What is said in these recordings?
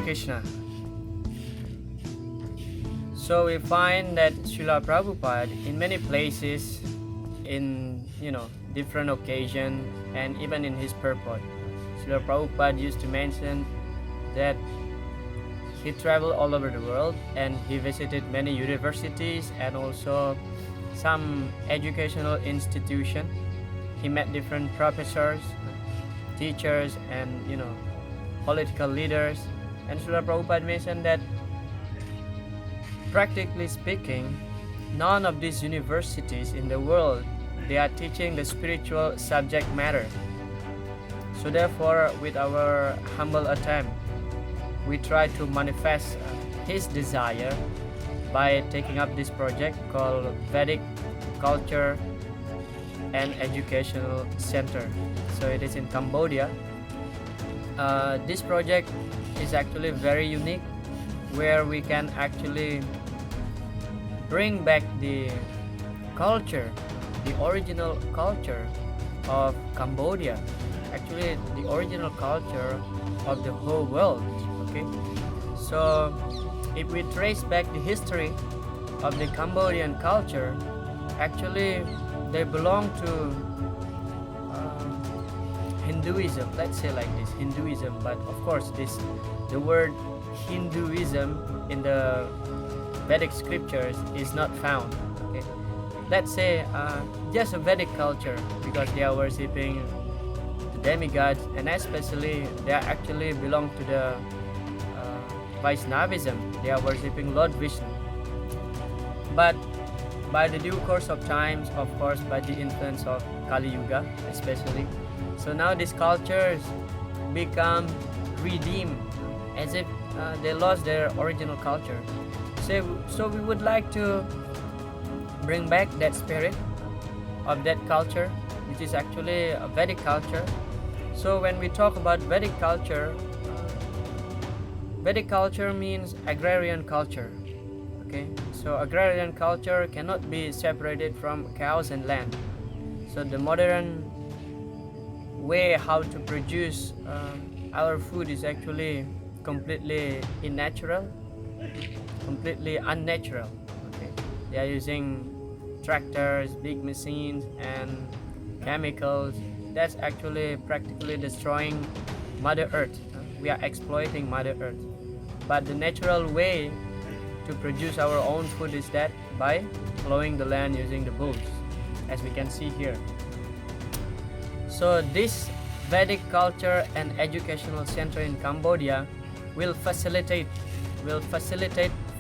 Krishna. So we find that Srila Prabhupada in many places, in different occasions, and even in his purport, Srila Prabhupada used to mention that he traveled all over the world and he visited many universities and also some educational institutions. He met different professors, teachers, and political leaders. And Srila Prabhupada mentioned that practically speaking, none of these universities in the world, they are teaching the spiritual subject matter. So therefore, with our humble attempt, we try to manifest his desire by taking up this project called Vedic Culture and Educational Center. So it is in Cambodia. This project is actually very unique, where we can actually bring back the culture, the original culture of Cambodia, actually the original culture of the whole world. Okay, so if we trace back the history of the Cambodian culture, actually they belong to Hinduism, let's say like this, Hinduism. But of course the word Hinduism in the Vedic scriptures is not found. Okay, let's say just a Vedic culture, because they are worshipping the demigods, and especially they are actually belong to the Vaishnavism. They are worshipping Lord Vishnu. But by the due course of times, of course, by the influence of Kali Yuga especially, so now these cultures become redeemed, as if they lost their original culture. So we would like to bring back that spirit of that culture, which is actually a Vedic culture. So when we talk about Vedic culture means agrarian culture. Okay, so agrarian culture cannot be separated from cows and land. So the modern way how to produce our food is actually completely unnatural. Okay, they are using tractors, big machines, and chemicals. That's actually practically destroying Mother Earth. We are exploiting Mother Earth. But the natural way to produce our own food is that by plowing the land using the bulls, as we can see here. So this Vedic Culture and Educational Center in Cambodia will facilitate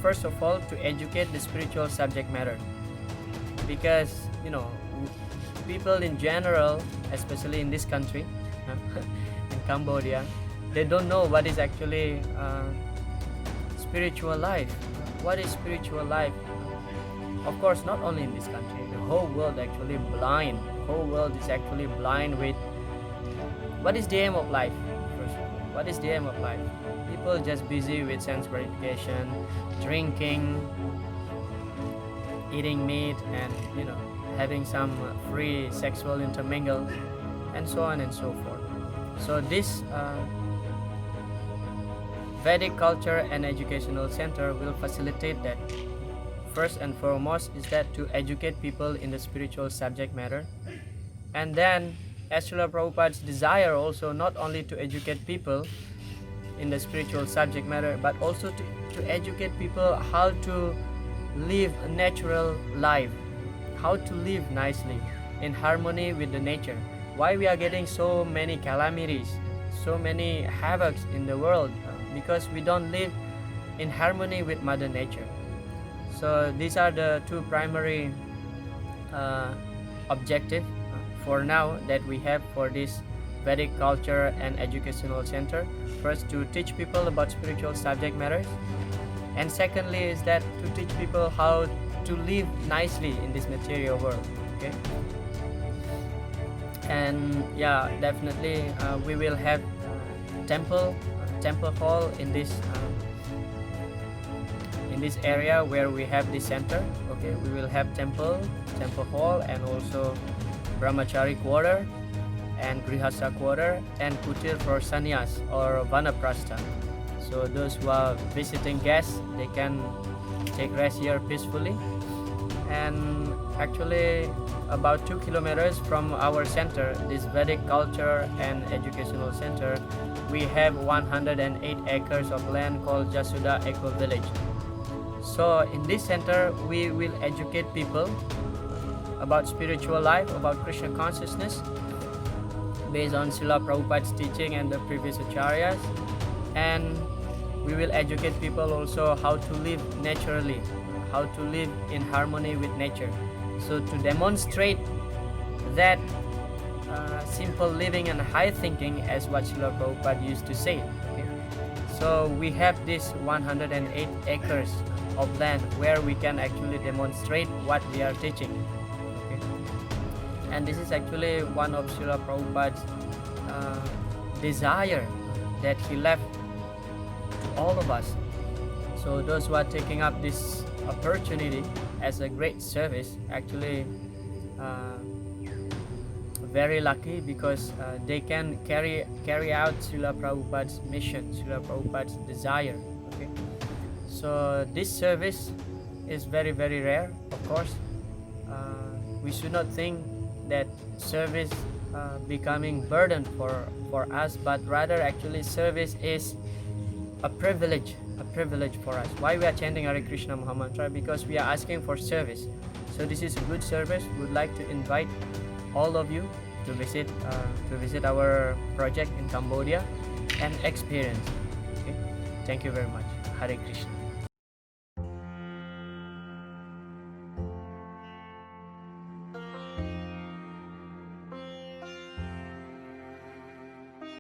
first of all to educate the spiritual subject matter, because people in general, especially in this country, in Cambodia, they don't know what is actually spiritual life. What is spiritual life? Of course, not only in this country, the whole world actually blind. Whole world is actually blind with what is the aim of life. First of all, what is the aim of life? People just busy with sense gratification, drinking, eating meat, and having some free sexual intermingle, and so on and so forth. So this Vedic Culture and Educational Center will facilitate that. First and foremost is that to educate people in the spiritual subject matter, and then as Srila Prabhupada's desire also not only to educate people in the spiritual subject matter, but also to educate people how to live a natural life, how to live nicely in harmony with the nature. Why we are getting so many calamities, so many havocs in the world? Because we don't live in harmony with Mother Nature. So these are the two primary objectives for now that we have for this Vedic Culture and Educational Center. First, to teach people about spiritual subject matters, and secondly is that to teach people how to live nicely in this material world. Okay, and yeah, definitely we will have temple hall in this area where we have this center. Okay, we will have temple hall, and also brahmachari quarter and grihastha quarter, and kutir for sannyas or vanaprastha. So those who are visiting guests, they can take rest here peacefully. And actually about 2 kilometers from our center, this Vedic culture and educational center, we have 108 acres of land called Jasuda Eco Village. So in this center we will educate people about spiritual life, about Krishna consciousness, based on Srila Prabhupada's teaching and the previous acharyas. And we will educate people also how to live naturally, how to live in harmony with nature. So to demonstrate that simple living and high thinking, as what Srila Prabhupada used to say. Okay? So we have this 108 acres of land where we can actually demonstrate what we are teaching. Okay? And this is actually one of Srila Prabhupada's desire that he left to all of us. So those who are taking up this opportunity as a great service, actually very lucky, because they can carry out Srila Prabhupada's mission, Srila Prabhupada's desire. Okay, so this service is very rare. Of course, we should not think that service becoming burden for us, but rather actually service is a privilege for us. Why we are chanting Hare Krishna Maha Mantra? Because we are asking for service. So this is a good service. We would like to invite all of you to visit our project in Cambodia and experience. Okay? Thank you very much. Hare Krishna.